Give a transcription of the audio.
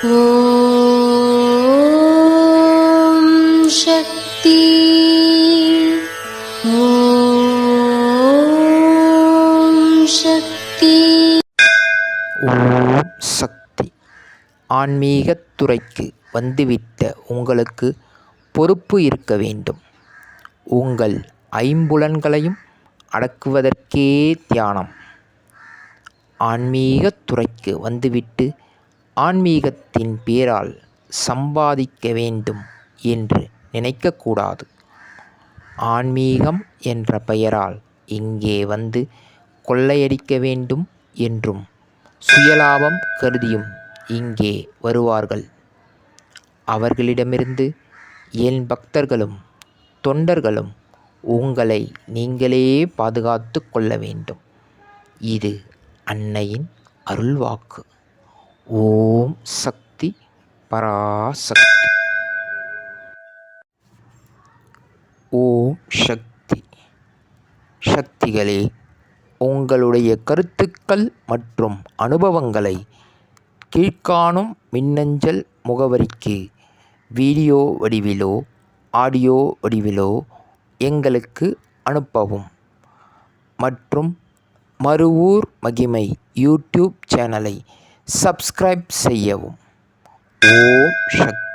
ஓம் சக்தி. ஓம் சக்தி. ஓம் சக்தி. ஆன்மீகத் துறைக்கு வந்துவிட்ட உங்களுக்கு பொறுப்பு இருக்க வேண்டும். உங்கள் ஐம்புலன்களையும் அடக்குவதற்கே தியானம். ஆன்மீகத் துறைக்கு வந்துவிட்டு ஆன்மீகத்தின் பேரால் சம்பாதிக்க வேண்டும் என்று நினைக்கக்கூடாது. ஆன்மீகம் என்ற பெயரால் இங்கே வந்து கொள்ளையடிக்க வேண்டும் என்றும் சுயலாபம் கருதியும் இங்கே வருவார்கள். அவர்களிடமிருந்து என் பக்தர்களும் தொண்டர்களும் உங்களை நீங்களே பாதுகாத்து கொள்ள வேண்டும். இது அன்னையின் அருள்வாக்கு. ஓம் சக்தி பராசக்தி. ஓம் சக்தி. சக்திகளே, உங்களுடைய கருத்துக்கள் மற்றும் அனுபவங்களை கீழ்க்காணும் மின்னஞ்சல் முகவரிக்கு வீடியோ வடிவிலோ ஆடியோ வடிவிலோ எங்களுக்கு அனுப்பவும். மற்றும் மறுவூர் மகிமை யூடியூப் சேனலை சப்ஸ்கிரைப் செய்யவும். ஓம் சக்தி.